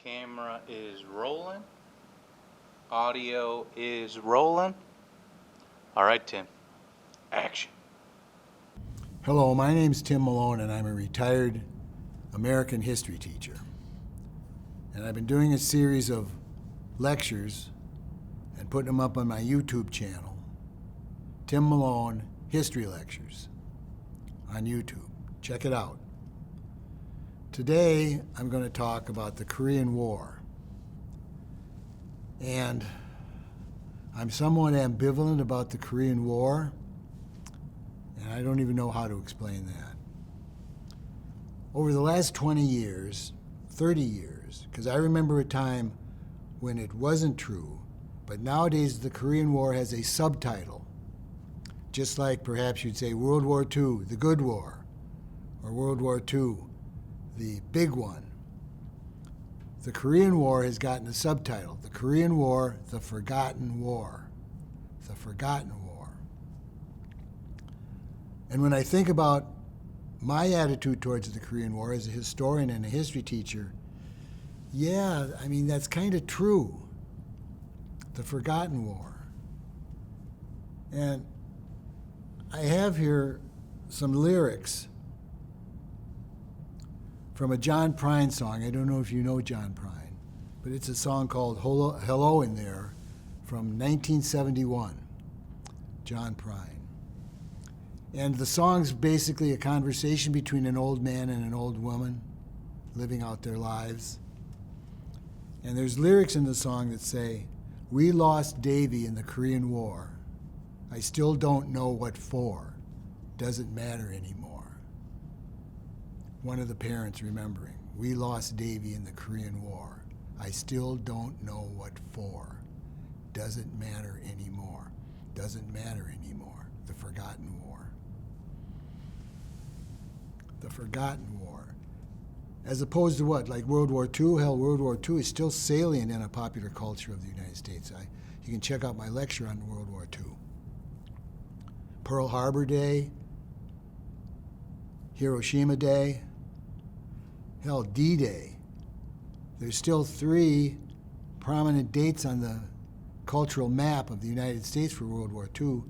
Camera is rolling. Audio is rolling. All right, Tim. Action. Hello, my name's Tim Malone, and I'm a retired American history teacher. And I've been doing a series of lectures and putting them up on my YouTube channel, Tim Malone History Lectures, on YouTube. Check it out. Today, I'm going to talk about the Korean War. And I'm somewhat ambivalent about the Korean War, and I don't even know how to explain that. Over the last 20 years, 30 years, because I remember a time when it wasn't true, but nowadays the Korean War has a subtitle, just like perhaps you'd say World War II, the good war, or World War II, the big one. The Korean War has gotten a subtitle, the Korean War, the Forgotten War. The Forgotten War. And when I think about my attitude towards the Korean War as a historian and a history teacher, yeah, I mean, that's kind of true. The Forgotten War. And I have here some lyrics from a John Prine song. I don't know if you know John Prine, but it's a song called Hello in There from 1971, John Prine. And the song's basically a conversation between an old man and an old woman living out their lives. And there's lyrics in the song that say, "We lost Davy in the Korean War. I still don't know what for. Doesn't matter anymore." One of the parents remembering, "We lost Davy in the Korean War. I still don't know what for. Doesn't matter anymore. Doesn't matter anymore." The Forgotten War. The Forgotten War. As opposed to what? Like World War II? Hell, World War II is still salient in a popular culture of the United States. You can check out my lecture on World War II. Pearl Harbor Day, Hiroshima Day, hell, D-Day. There's still 3 prominent dates on the cultural map of the United States for World War II.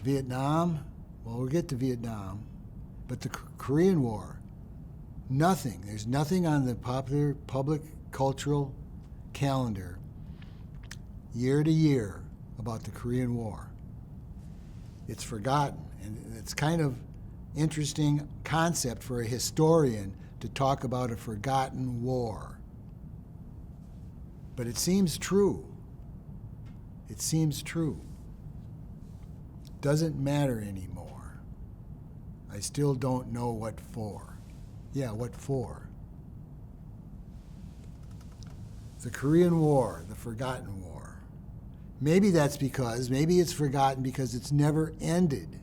Vietnam, well, we'll get to Vietnam, but the Korean War, nothing. There's nothing on the popular public cultural calendar year to year about the Korean War. It's forgotten, and it's kind of interesting concept for a historian to talk about a forgotten war. But it seems true. It seems true. Doesn't matter anymore. I still don't know what for. Yeah, what for? The Korean War, the Forgotten War. Maybe it's forgotten because it's never ended.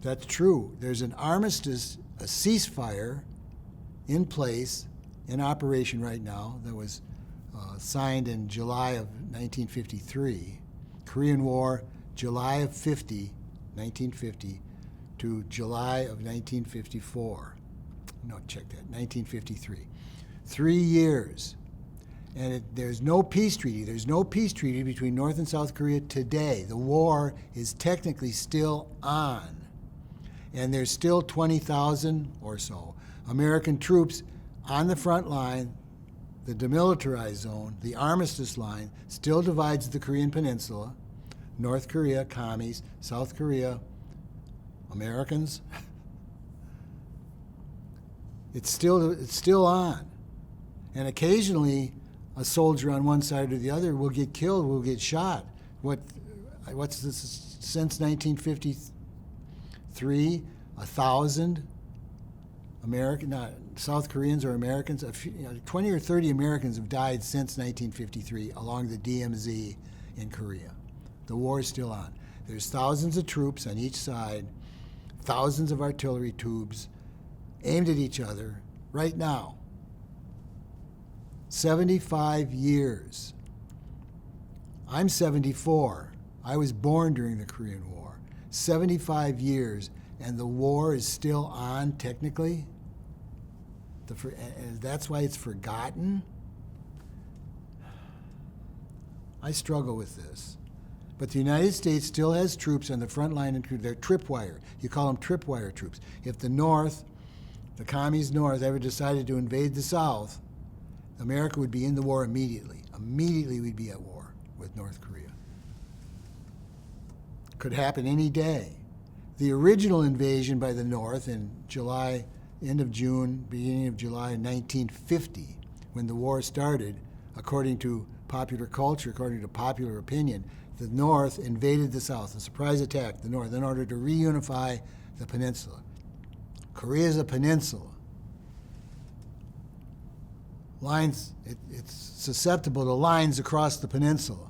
That's true. There's an armistice, a ceasefire in place, in operation right now, that was signed in July of 1953. Korean War, July of 1950, to July of 1954. No, check that, 1953. 3 years. And there's no peace treaty. There's no peace treaty between North and South Korea today. The war is technically still on. And there's still 20,000 or so American troops on the front line. The demilitarized zone, the armistice line, still divides the Korean Peninsula. North Korea, commies, South Korea, Americans. It's still on. And occasionally, a soldier on one side or the other will get killed, will get shot. What's this, since 1953, 1,000 South Koreans or Americans, 20 or 30 Americans have died since 1953 along the DMZ in Korea. The war is still on. There's thousands of troops on each side, thousands of artillery tubes aimed at each other right now. 75 years. I'm 74. I was born during the Korean War. 75 years, and the war is still on technically? And that's why it's forgotten. I struggle with this. But the United States still has troops on the front line, and they're tripwire. You call them tripwire troops. If the North, the commies North, ever decided to invade the South, America would be in the war immediately. Immediately we'd be at war with North Korea. Could happen any day. The original invasion by the North in July, end of June, beginning of July 1950, when the war started, according to popular culture, according to popular opinion, the North invaded the South, a surprise attack, the North, in order to reunify the peninsula. Korea is a peninsula. Lines, it's susceptible to lines across the peninsula.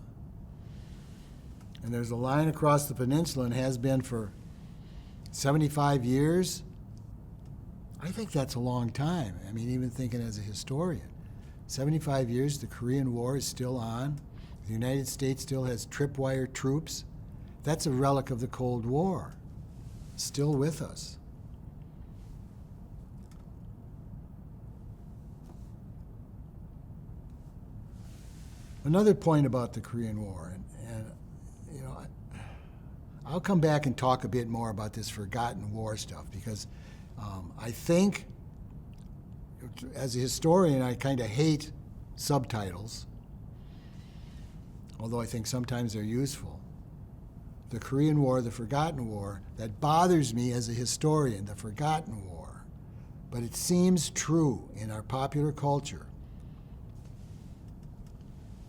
And there's a line across the peninsula and has been for 75 years. I think that's a long time. I mean, even thinking as a historian. 75 years, the Korean War is still on. The United States still has tripwire troops. That's a relic of the Cold War. Still with us. Another point about the Korean War, and you know, I'll come back and talk a bit more about this forgotten war stuff, because I think, as a historian, I kind of hate subtitles, although I think sometimes they're useful. The Korean War, the forgotten war, that bothers me as a historian, the forgotten war. But it seems true in our popular culture.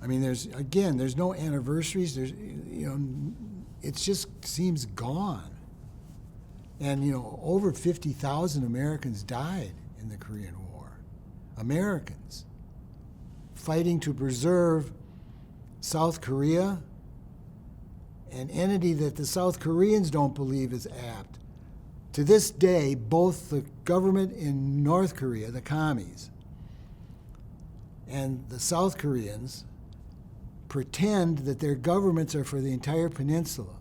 I mean, there's no anniversaries. It just seems gone. And, over 50,000 Americans died in the Korean War. Americans fighting to preserve South Korea, an entity that the South Koreans don't believe is apt. To this day, both the government in North Korea, the commies, and the South Koreans pretend that their governments are for the entire peninsula.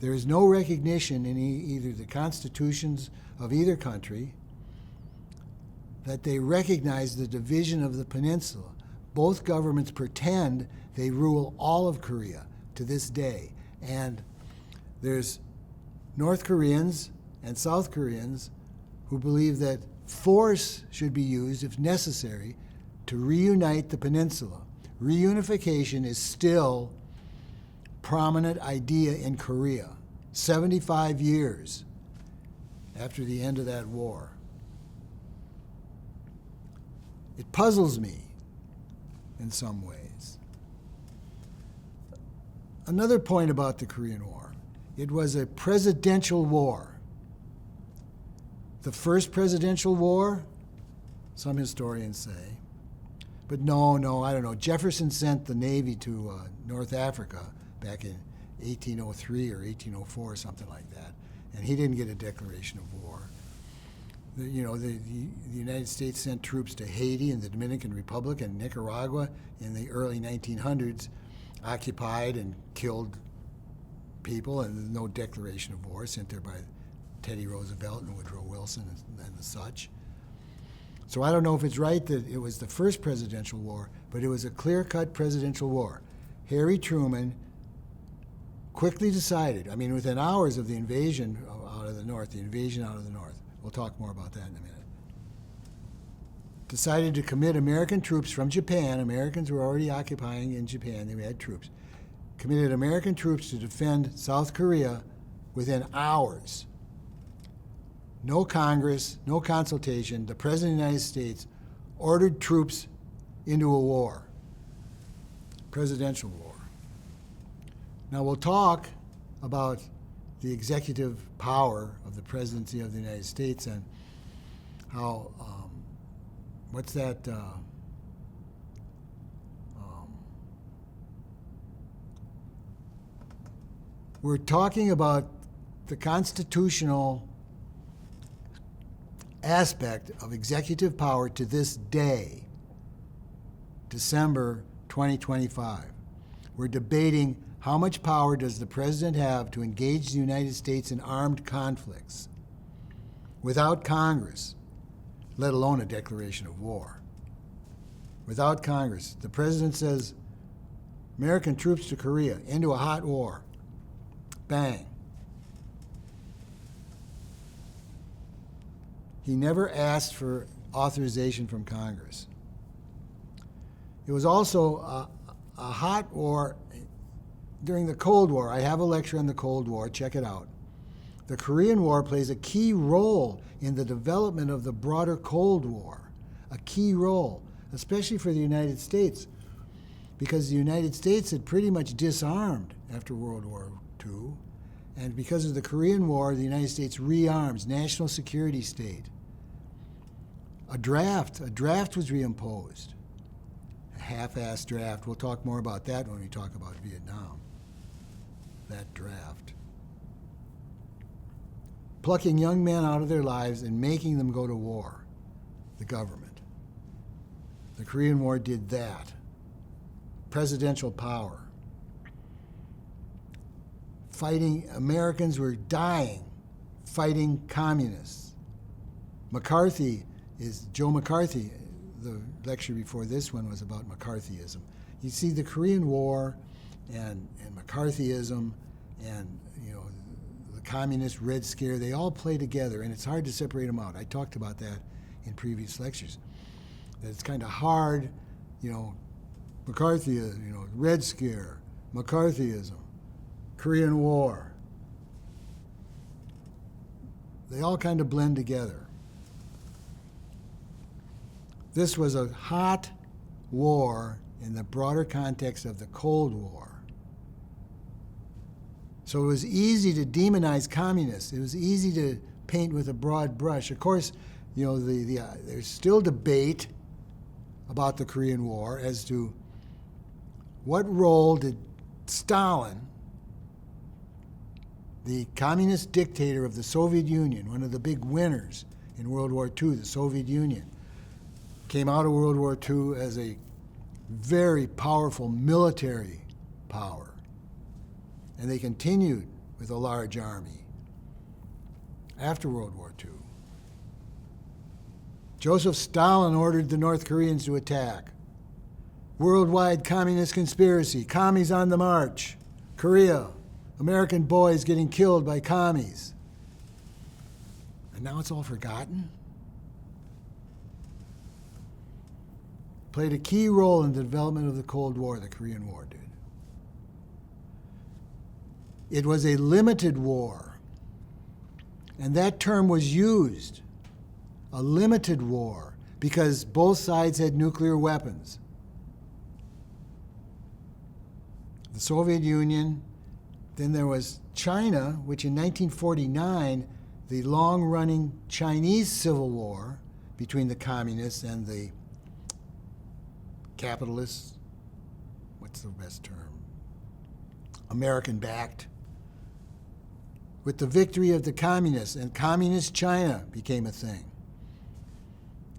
There is no recognition in either the constitutions of either country that they recognize the division of the peninsula. Both governments pretend they rule all of Korea to this day. And there's North Koreans and South Koreans who believe that force should be used, if necessary, to reunite the peninsula. Reunification is still a prominent idea in Korea, 75 years after the end of that war. It puzzles me in some ways. Another point about the Korean War, it was a presidential war. The first presidential war, some historians say. But no, I don't know. Jefferson sent the Navy to North Africa back in 1803 or 1804 or something like that, and he didn't get a declaration of war. The United States sent troops to Haiti and the Dominican Republic and Nicaragua in the early 1900s, occupied and killed people, and there's no declaration of war sent there by Teddy Roosevelt and Woodrow Wilson and the such. So I don't know if it's right that it was the first presidential war, but it was a clear-cut presidential war. Harry Truman quickly decided, within hours of the invasion out of the North, we'll talk more about that in a minute, decided to commit American troops from Japan. Americans were already occupying in Japan. They had troops. Committed American troops to defend South Korea within hours. No Congress, no consultation. The President of the United States ordered troops into a war, presidential war. Now we'll talk about the executive power of the presidency of the United States and how, we're talking about the constitutional aspect of executive power to this day, December 2025. We're debating how much power does the president have to engage the United States in armed conflicts without Congress, let alone a declaration of war. Without Congress, the president says, American troops to Korea, into a hot war. Bang. He never asked for authorization from Congress. It was also a hot war during the Cold War. I have a lecture on the Cold War. Check it out. The Korean War plays a key role in the development of the broader Cold War. A key role, especially for the United States, because the United States had pretty much disarmed after World War II. And because of the Korean War, the United States rearms, national security state. A draft was reimposed. A half-assed draft. We'll talk more about that when we talk about Vietnam. That draft. Plucking young men out of their lives and making them go to war, the government. The Korean War did that. Presidential power. Fighting, Americans were dying fighting communists. Joe McCarthy, the lecture before this one was about McCarthyism. You see the Korean War and McCarthyism and the communist Red Scare, they all play together, and it's hard to separate them out. I talked about that in previous lectures. That it's kind of hard, McCarthy, Red Scare, McCarthyism, Korean War. They all kind of blend together. This was a hot war in the broader context of the Cold War. So it was easy to demonize communists. It was easy to paint with a broad brush. Of course, there's still debate about the Korean War as to what role did Stalin, the communist dictator of the Soviet Union, one of the big winners in World War II, the Soviet Union, came out of World War II as a very powerful military power. And they continued with a large army after World War II. Joseph Stalin ordered the North Koreans to attack. Worldwide communist conspiracy, commies on the march, Korea, American boys getting killed by commies. And now it's all forgotten? Played a key role in the development of the Cold War, the Korean War did. It was a limited war, and that term was used, a limited war, because both sides had nuclear weapons. The Soviet Union, then there was China, which in 1949, the long-running Chinese Civil War between the communists and the capitalists, what's the best term? American-backed. With the victory of the communists, and communist China became a thing.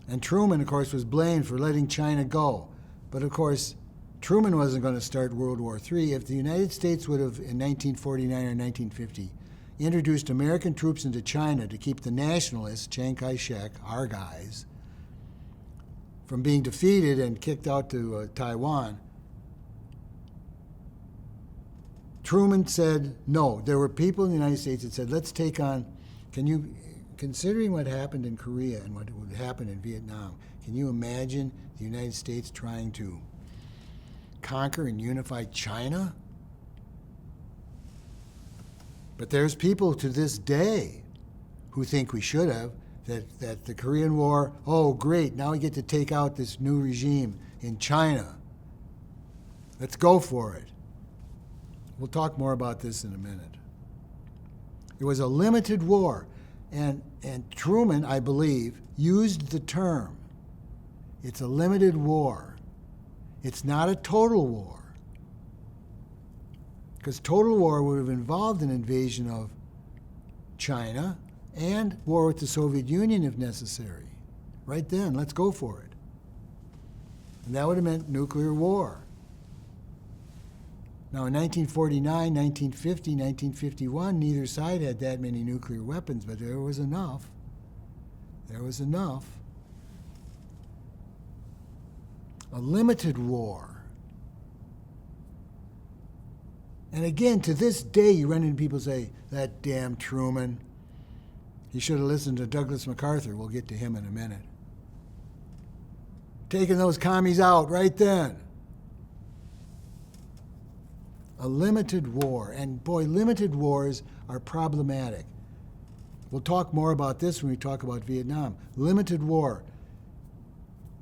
And Truman, of course, was blamed for letting China go. But of course, Truman wasn't going to start World War III. If the United States would have, in 1949 or 1950, introduced American troops into China to keep the nationalists, Chiang Kai-shek, our guys, from being defeated and kicked out to Taiwan, Truman said no. There were people in the United States that said, let's take on, considering what happened in Korea and what would happen in Vietnam, can you imagine the United States trying to conquer and unify China? But there's people to this day who think we should have, that the Korean War, oh great, now we get to take out this new regime in China. Let's go for it. We'll talk more about this in a minute. It was a limited war, and Truman, I believe, used the term. It's a limited war. It's not a total war. Because total war would have involved an invasion of China and war with the Soviet Union if necessary. Right then, let's go for it. And that would have meant nuclear war. Now, in 1949, 1950, 1951, neither side had that many nuclear weapons, but there was enough. There was enough. a limited war. And again, to this day, you run into people say, that damn Truman, he should have listened to Douglas MacArthur. We'll get to him in a minute. Taking those commies out right then. A limited war. And boy, limited wars are problematic. We'll talk more about this when we talk about Vietnam. Limited war.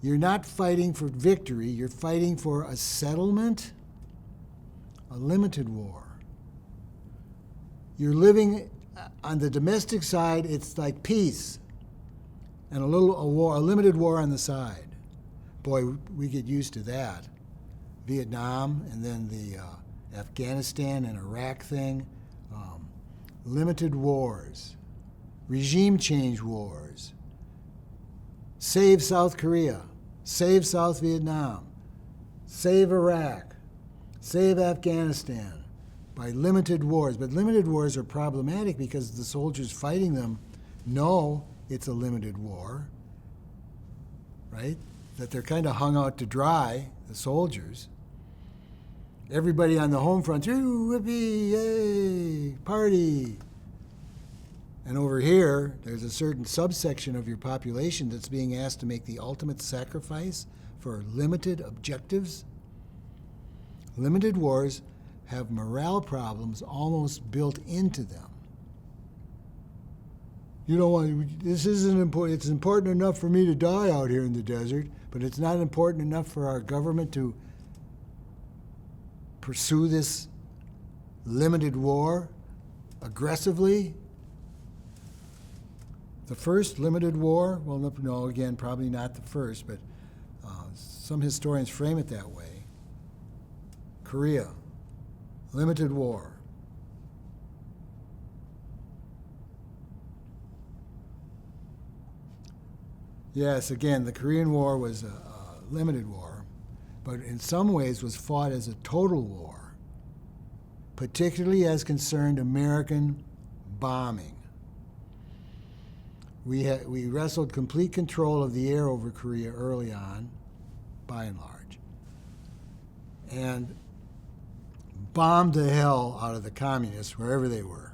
You're not fighting for victory, you're fighting for a settlement. A limited war. You're living on the domestic side, it's like peace, and a limited war on the side. Boy, we get used to that. Vietnam, and then the Afghanistan and Iraq thing. Limited wars, regime change wars. Save South Korea, save South Vietnam, save Iraq, save Afghanistan by limited wars. But limited wars are problematic because the soldiers fighting them know it's a limited war, right? That they're kind of hung out to dry, the soldiers. Everybody on the home front, ooh, whippy, yay, party. And over here, there's a certain subsection of your population that's being asked to make the ultimate sacrifice for limited objectives. Limited wars have morale problems almost built into them. You don't want, this isn't important, it's important enough for me to die out here in the desert, but it's not important enough for our government to pursue this limited war aggressively. The first limited war, well, no, again, probably not the first, but some historians frame it that way. Korea, limited war. Yes, again, the Korean War was a limited war, but in some ways was fought as a total war, particularly as concerned American bombing. We wrestled complete control of the air over Korea early on, by and large, and bombed the hell out of the communists wherever they were,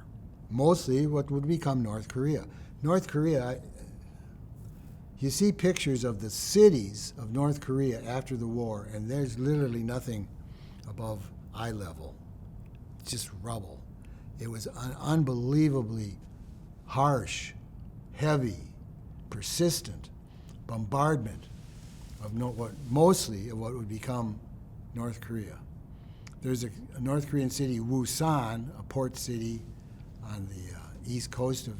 mostly what would become North Korea. North Korea, you see pictures of the cities of North Korea after the war, and there's literally nothing above eye level. It's just rubble. It was an unbelievably harsh, heavy, persistent bombardment of mostly of what would become North Korea. There's a North Korean city, Woosan, a port city on the east coast of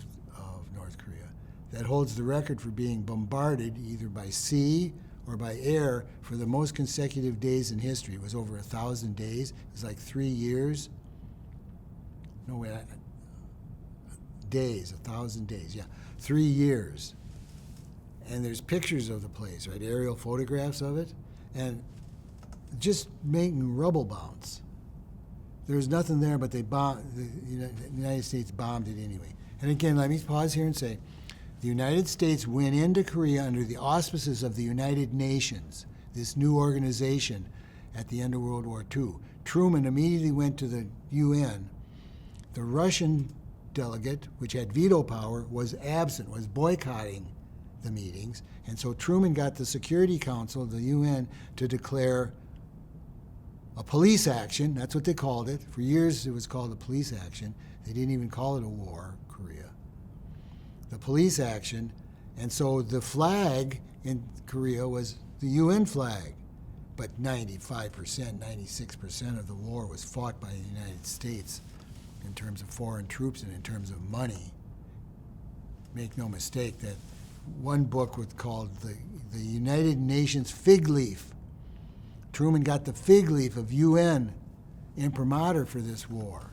North Korea, that holds the record for being bombarded either by sea or by air for the most consecutive days in history. It was over 1,000 days. It was like 3 years. No, wait, days, 1,000 days, yeah. 3 years. And there's pictures of the place, right? Aerial photographs of it. And just making rubble bounce. There was nothing there, but they bombed, the United States bombed it anyway. And again, let me pause here and say, the United States went into Korea under the auspices of the United Nations, this new organization at the end of World War II. Truman immediately went to the UN. The Russian delegate, which had veto power, was absent, was boycotting the meetings. And so Truman got the Security Council, the UN, to declare a police action. That's what they called it. For years it was called a police action. They didn't even call it a war, Korea. The police action. And so the flag in Korea was the UN flag. But 95%, 96% of the war was fought by the United States in terms of foreign troops and in terms of money. Make no mistake that one book was called the United Nations Fig Leaf. Truman got the fig leaf of UN imprimatur for this war.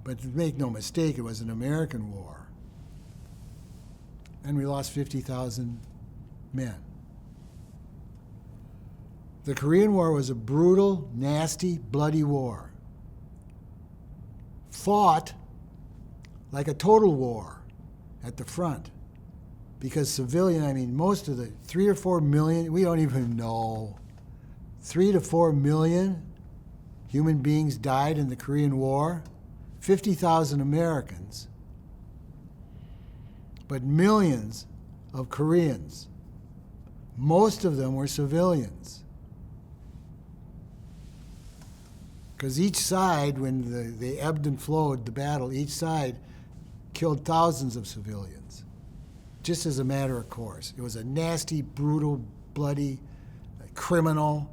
But make no mistake, it was an American war. And we lost 50,000 men. The Korean War was a brutal, nasty, bloody war. Fought like a total war at the front because most of the 3 or 4 million, we don't even know, 3 to 4 million human beings died in the Korean War, 50,000 Americans, but millions of Koreans. Most of them were civilians. Because each side, when they ebbed and flowed the battle, each side killed thousands of civilians, just as a matter of course. It was a nasty, brutal, bloody, criminal,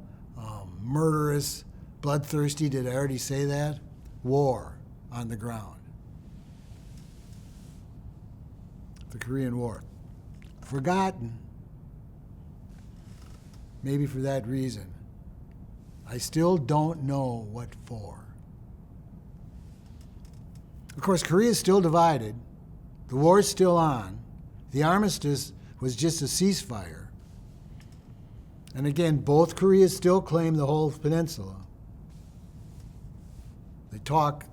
murderous, bloodthirsty, did I already say that? War on the ground. The Korean War. Forgotten. Maybe for that reason. I still don't know what for. Of course, Korea is still divided. The war is still on. The armistice was just a ceasefire. And again, both Koreas still claim the whole peninsula. They talk,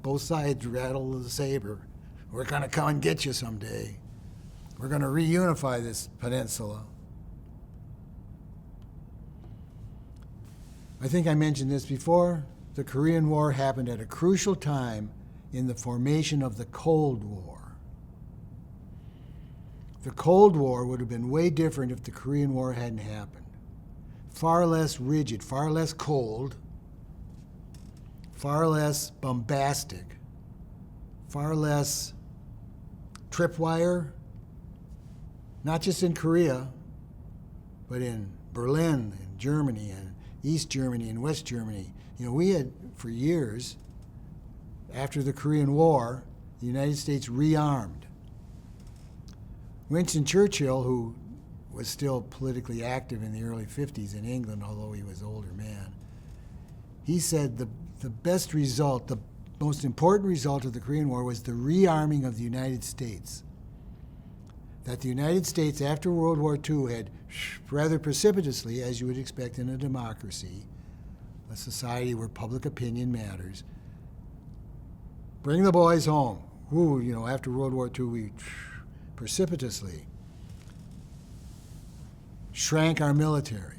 both sides rattle the saber. We're going to come and get you someday. We're going to reunify this peninsula. I think I mentioned this before. The Korean War happened at a crucial time in the formation of the Cold War. The Cold War would have been way different if the Korean War hadn't happened. Far less rigid, far less cold, far less bombastic, far less tripwire, not just in Korea, but in Berlin, in Germany, and East Germany, and West Germany. We had, for years, after the Korean War, the United States rearmed. Winston Churchill, who was still politically active in the early 50s in England, although he was an older man, he said the best result, the most important result of the Korean War was the rearming of the United States. That the United States, after World War II, had rather precipitously, as you would expect in a democracy, a society where public opinion matters, bring the boys home. After World War II, we precipitously shrank our military.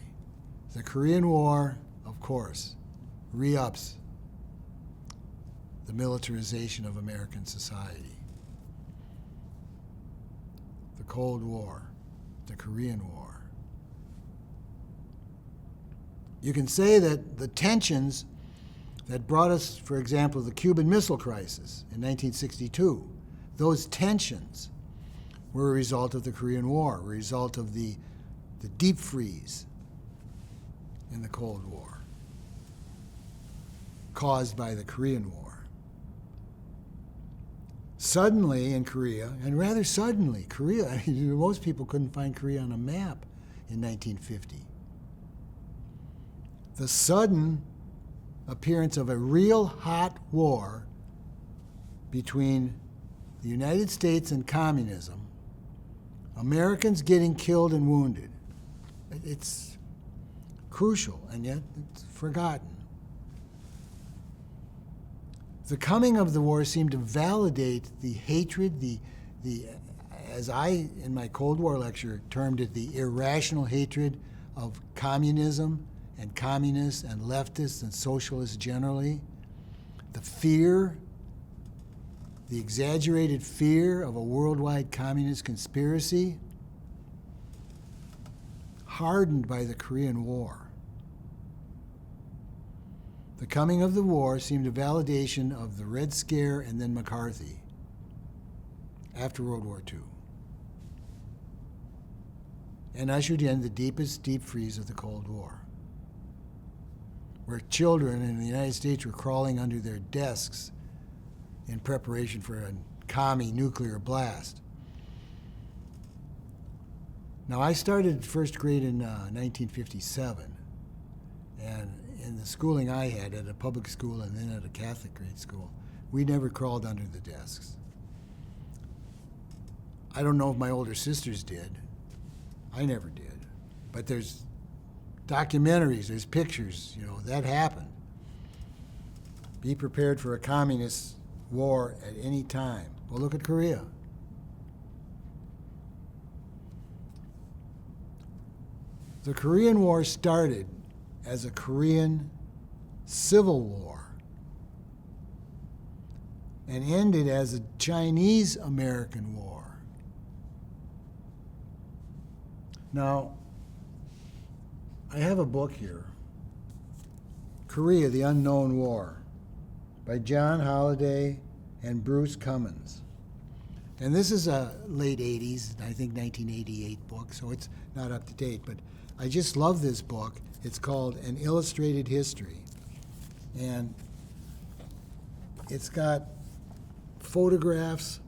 The Korean War, of course, re-ups the militarization of American society. The Cold War, the Korean War. You can say that the tensions that brought us, for example, the Cuban Missile Crisis in 1962, those tensions were a result of the Korean War, a result of the deep freeze in the Cold War caused by the Korean War. Suddenly in Korea, and rather suddenly, most people couldn't find Korea on a map in 1950. The sudden appearance of a real hot war between the United States and communism, Americans getting killed and wounded. It's crucial, and yet it's forgotten. The coming of the war seemed to validate the hatred, as I, in my Cold War lecture, termed it, the irrational hatred of communism and communists and leftists and socialists generally. The fear, the exaggerated fear of a worldwide communist conspiracy, hardened by the Korean War. The coming of the war seemed a validation of the Red Scare and then McCarthy after World War II, and ushered in the deepest deep freeze of the Cold War, where children in the United States were crawling under their desks in preparation for a commie nuclear blast. Now, I started first grade in 1957, and in the schooling I had at a public school and then at a Catholic grade school, we never crawled under the desks. I don't know if my older sisters did. I never did. But there's documentaries, there's pictures, that happened. Be prepared for a communist war at any time. Well, look at Korea. The Korean War started as a Korean civil war and ended as a Chinese-American war. Now, I have a book here, Korea, the Unknown War, by John Holliday and Bruce Cummins. And this is a late 80s, I think 1988 book, so it's not up to date, but I just love this book. It's called An Illustrated History. And it's got photographs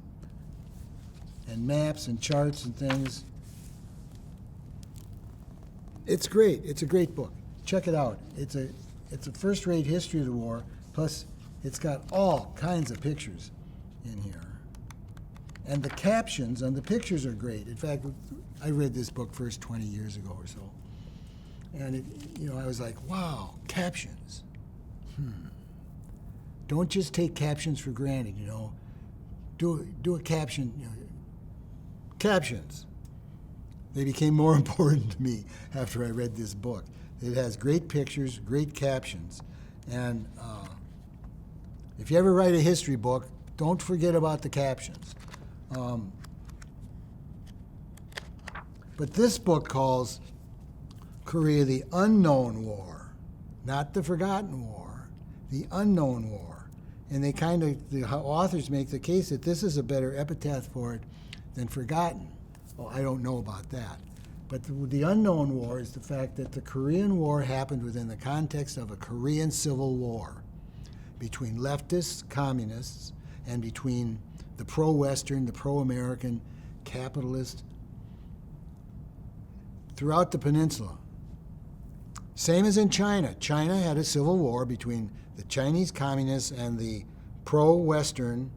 and maps and charts and things. It's great. It's a great book. Check it out. It's a first-rate history of the war, plus it's got all kinds of pictures in here. And the captions on the pictures are great. In fact, I read this book first 20 years ago or so. And I was like, wow, captions. Don't just take captions for granted, Do a caption, captions. They became more important to me after I read this book. It has great pictures, great captions. And if you ever write a history book, don't forget about the captions. But this book calls Korea the Unknown War, not the Forgotten War, the Unknown War. And the authors make the case that this is a better epitaph for it than Forgotten. Well, I don't know about that. But the Unknown War is the fact that the Korean War happened within the context of a Korean Civil War between leftists, communists, and between the pro-Western, the pro-American, capitalist, throughout the peninsula. Same as in China. China had a civil war between the Chinese communists and the pro-Western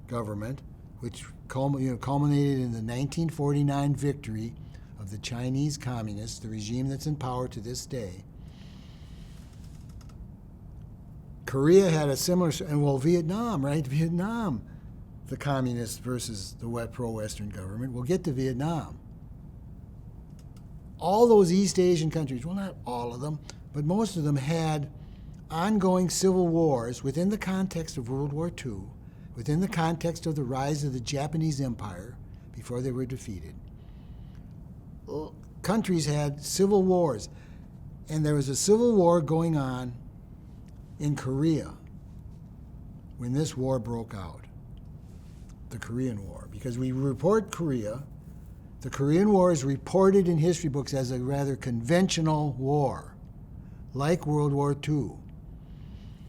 government, which culminated in the 1949 victory of the Chinese communists, the regime that's in power to this day. Korea had a similar, and Vietnam, right? Vietnam, the communists versus the pro-Western government. We'll get to Vietnam. All those East Asian countries, well, not all of them, but most of them had ongoing civil wars within the context of World War II, within the context of the rise of the Japanese Empire before they were defeated. Countries had civil wars, and there was a civil war going on in Korea when this war broke out, the Korean War, because we report Korea. The Korean War is reported in history books as a rather conventional war, like World War II.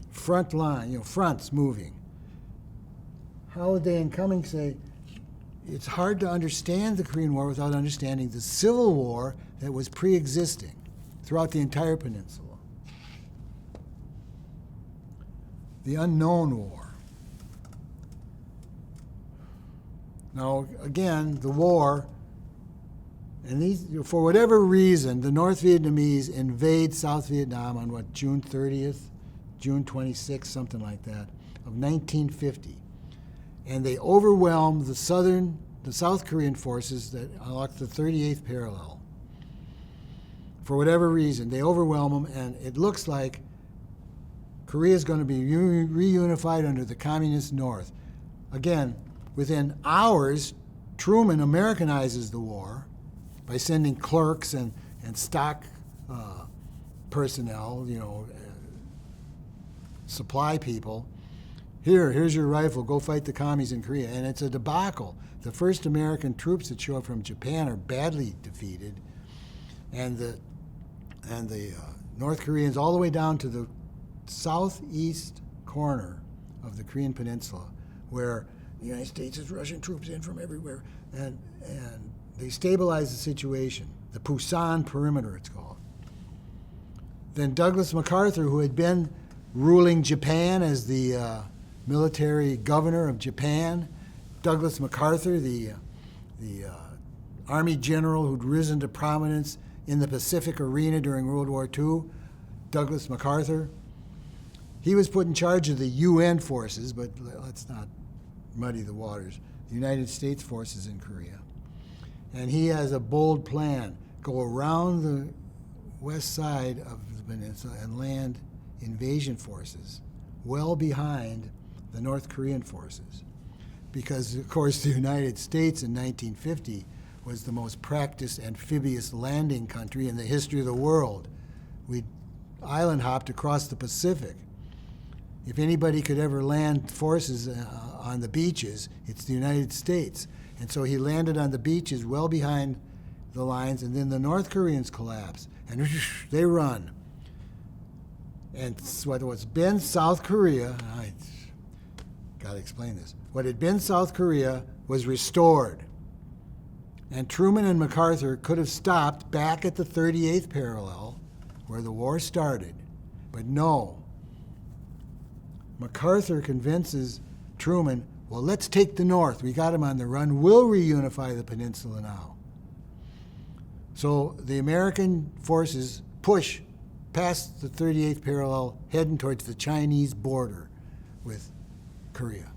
Front line, fronts moving. Holliday and Cummings say it's hard to understand the Korean War without understanding the Civil War that was pre-existing throughout the entire peninsula. The Unknown War. Now, again, the war, and for whatever reason, the North Vietnamese invade South Vietnam on June 30th, June 26th, something like that, of 1950. And they overwhelm the South Korean forces that unlocked the 38th parallel. For whatever reason, they overwhelm them, and it looks like Korea is going to be reunified under the communist North. Again, within hours, Truman Americanizes the war by sending clerks and stock personnel, supply people. Here's your rifle, go fight the commies in Korea. And it's a debacle. The first American troops that show up from Japan are badly defeated. And the North Koreans all the way down to the southeast corner of the Korean Peninsula, where the United States is rushing troops in from everywhere. And they stabilize the situation. The Pusan Perimeter, it's called. Then Douglas MacArthur, who had been ruling Japan as the military governor of Japan, Douglas MacArthur, the army general who'd risen to prominence in the Pacific arena during World War II, Douglas MacArthur, he was put in charge of the UN forces, but let's not muddy the waters, the United States forces in Korea. And he has a bold plan, go around west side of the peninsula and land invasion forces well behind the North Korean forces. Because, of course, the United States in 1950 was the most practiced amphibious landing country in the history of the world. We island hopped across the Pacific. If anybody could ever land forces on the beaches, it's the United States. And so he landed on the beaches well behind the lines, and then the North Koreans collapse, and they run. And what was been South Korea, I got to explain this, what had been South Korea was restored. And Truman and MacArthur could have stopped back at the 38th parallel where the war started. But no. MacArthur convinces Truman, well, let's take the north. We got him on the run. We'll reunify the peninsula now. So the American forces push past the 38th parallel, heading towards the Chinese border with Korea.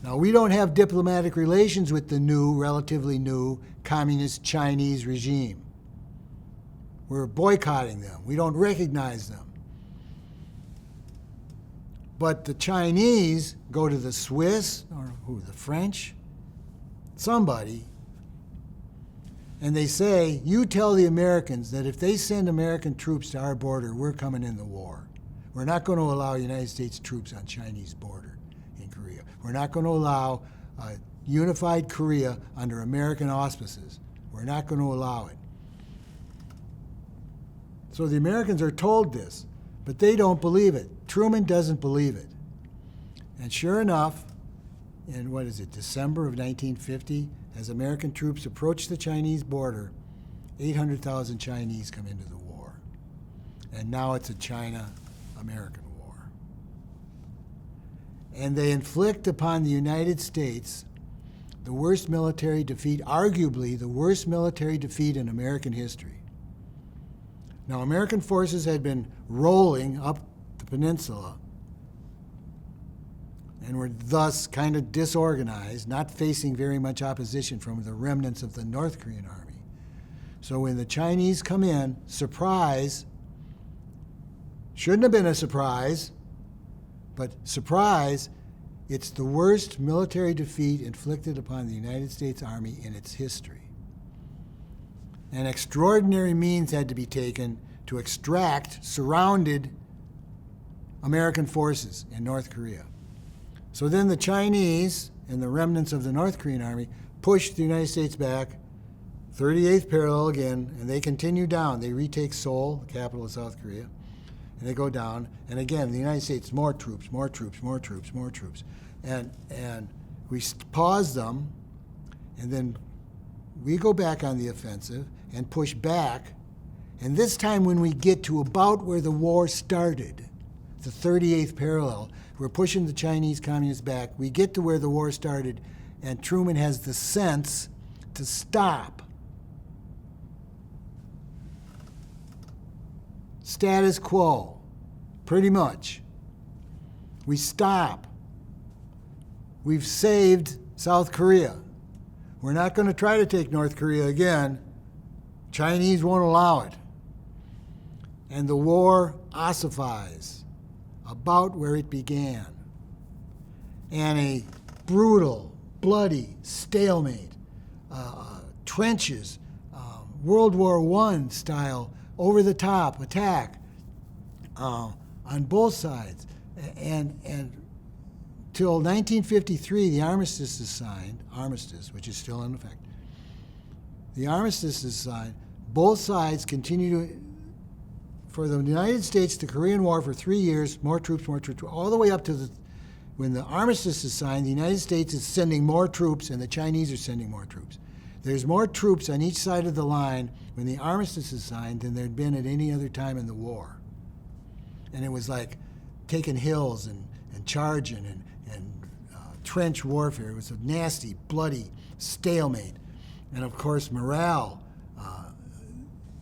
Now, we don't have diplomatic relations with the new, relatively new, communist Chinese regime. We're boycotting them. We don't recognize them. But the Chinese go to the Swiss, or who, the French, somebody, and they say, you tell the Americans that if they send American troops to our border, we're coming in the war. We're not going to allow United States troops on Chinese border in Korea. We're not going to allow a unified Korea under American auspices. We're not going to allow it. So the Americans are told this, but they don't believe it. Truman doesn't believe it. And sure enough, in December of 1950, as American troops approach the Chinese border, 800,000 Chinese come into the war. And now it's a China-American war. And they inflict upon the United States the worst military defeat, arguably the worst military defeat in American history. Now, American forces had been rolling up the peninsula and were thus kind of disorganized, not facing very much opposition from the remnants of the North Korean army. So when the Chinese come in, surprise, shouldn't have been a surprise, but surprise, it's the worst military defeat inflicted upon the United States Army in its history. And extraordinary means had to be taken to extract surrounded American forces in North Korea. So then the Chinese and the remnants of the North Korean army pushed the United States back, 38th parallel again, and they continue down. They retake Seoul, the capital of South Korea, and they go down. And again, the United States, more troops, more troops, more troops, more troops. And we pause them, and then we go back on the offensive and push back. And this time when we get to about where the war started, the 38th parallel, we're pushing the Chinese communists back. We get to where the war started, and Truman has the sense to stop. Status quo, pretty much. We stop. We've saved South Korea. We're not going to try to take North Korea again. Chinese won't allow it. And the war ossifies about where it began. And a brutal, bloody stalemate, trenches, World War I style, over-the-top attack on both sides. And till 1953, the armistice is signed, which is still in effect. The armistice is signed. Both sides continue to, for the United States, the Korean War for 3 years, more troops, all the way up to when the armistice is signed, the United States is sending more troops and the Chinese are sending more troops. There's more troops on each side of the line when the armistice is signed than there'd been at any other time in the war. And it was like taking hills and charging and trench warfare. It was a nasty, bloody stalemate. And of course, morale.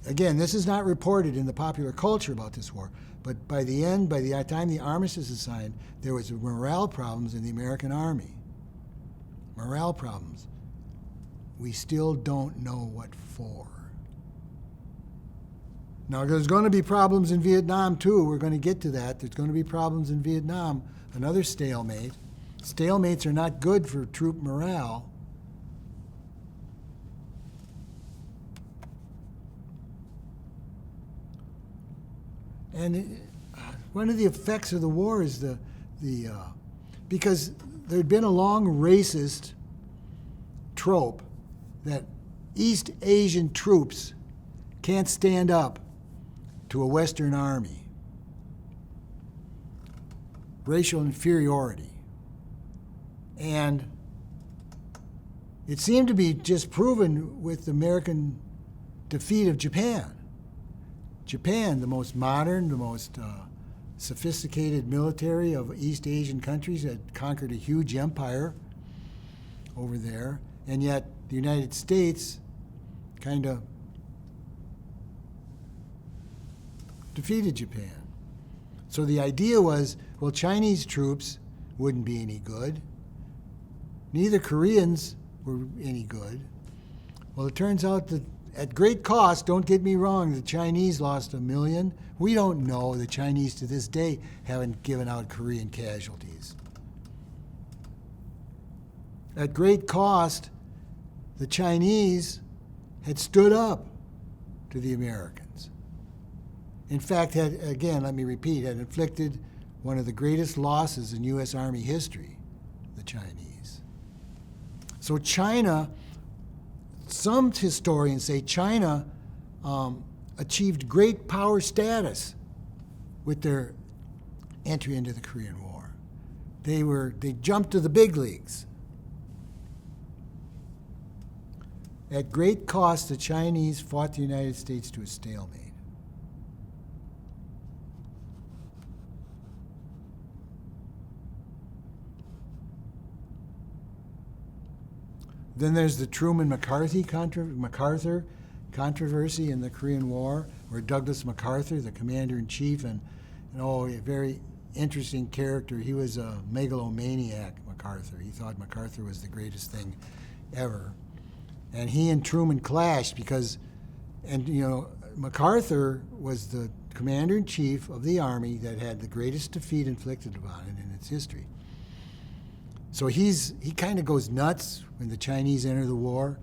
Again, this is not reported in the popular culture about this war, but by the time the armistice is signed, there was morale problems in the American army. Morale problems. We still don't know what for. Now, there's going to be problems in Vietnam, too. We're going to get to that. There's going to be problems in Vietnam. Another stalemate. Stalemates are not good for troop morale. And one of the effects of the war is because there had been a long racist trope that East Asian troops can't stand up to a Western army. Racial inferiority. And it seemed to be just proven with the American defeat of Japan. Japan, the most modern, the most sophisticated military of East Asian countries, had conquered a huge empire over there, and yet the United States kind of defeated Japan. So the idea was, well, Chinese troops wouldn't be any good. Neither Koreans were any good. Well, it turns out that at great cost, don't get me wrong, the Chinese lost 1 million. We don't know. The Chinese to this day haven't given out Korean casualties. At great cost, the Chinese had stood up to the Americans. In fact, had, again, let me repeat, had inflicted one of the greatest losses in U.S. Army history, the Chinese. So China, some historians say China achieved great power status with their entry into the Korean War. They jumped to the big leagues. At great cost, the Chinese fought the United States to a stalemate. Then there's the Truman-MacArthur controversy in the Korean War, where Douglas MacArthur, the commander-in-chief, and a very interesting character. He was a megalomaniac, MacArthur. He thought MacArthur was the greatest thing ever. And he and Truman clashed because, MacArthur was the commander-in-chief of the Army that had the greatest defeat inflicted upon it in its history. So he kind of goes nuts when the Chinese enter the war,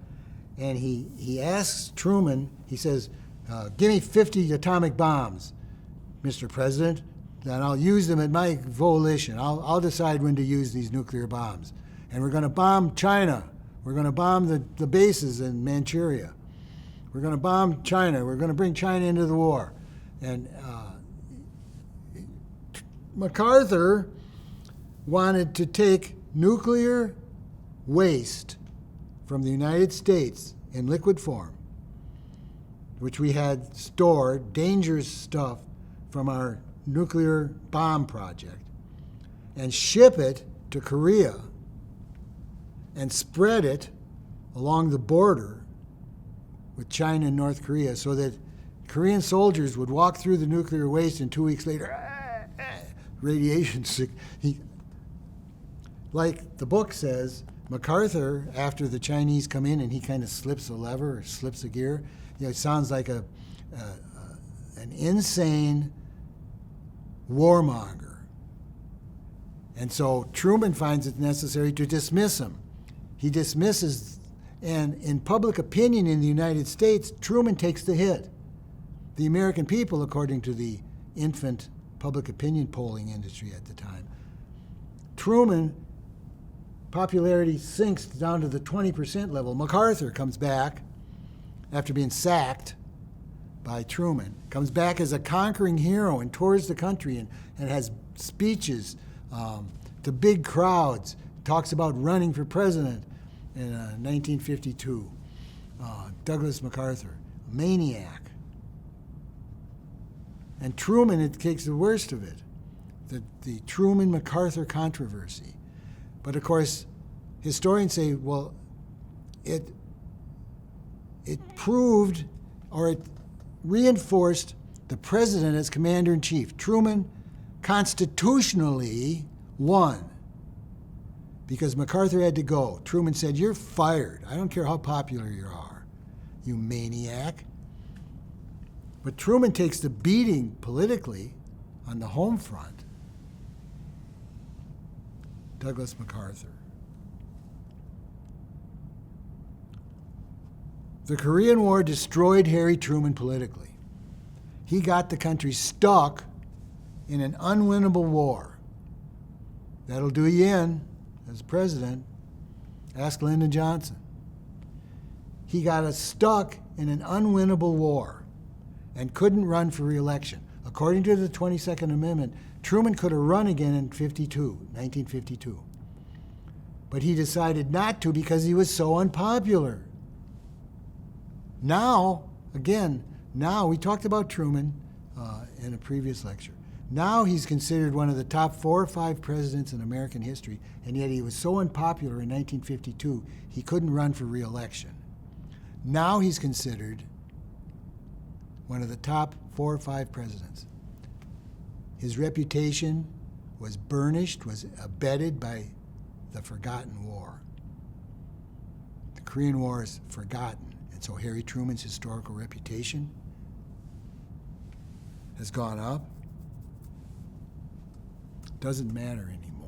and he asks Truman, he says, give me 50 atomic bombs, Mr. President, and I'll use them at my volition. I'll decide when to use these nuclear bombs. And we're going to bomb China. We're going to bomb the bases in Manchuria. We're going to bomb China. We're going to bring China into the war. And MacArthur wanted to take nuclear waste from the United States in liquid form, which we had stored, dangerous stuff from our nuclear bomb project, and ship it to Korea and spread it along the border with China and North Korea so that Korean soldiers would walk through the nuclear waste and 2 weeks later, radiation sick. Like the book says, MacArthur, after the Chinese come in and he kind of slips a lever or slips a gear, it sounds like an insane warmonger. And so Truman finds it necessary to dismiss him. He dismisses, and in public opinion in the United States, Truman takes the hit. The American people, according to the infant public opinion polling industry at the time, Truman popularity sinks down to the 20% level. MacArthur comes back after being sacked by Truman, comes back as a conquering hero and tours the country and has speeches to big crowds, talks about running for president in 1952. Douglas MacArthur, a maniac. And Truman, it takes the worst of it, the Truman-MacArthur controversy. But of course, historians say, well, it proved, or it reinforced the president as commander-in-chief. Truman constitutionally won because MacArthur had to go. Truman said, you're fired. I don't care how popular you are, you maniac. But Truman takes the beating politically on the home front. Douglas MacArthur. The Korean War destroyed Harry Truman politically. He got the country stuck in an unwinnable war. That'll do you in as president. Ask Lyndon Johnson. He got us stuck in an unwinnable war and couldn't run for re-election. According to the 22nd Amendment, Truman could have run again in 1952. But he decided not to because he was so unpopular. Now, we talked about Truman in a previous lecture. Now he's considered one of the top 4 or 5 presidents in American history, and yet he was so unpopular in 1952, he couldn't run for re-election. Now he's considered one of the top 4 or 5 presidents. His reputation was burnished, was abetted by the forgotten war. The Korean War is forgotten, and so Harry Truman's historical reputation has gone up. Doesn't matter anymore.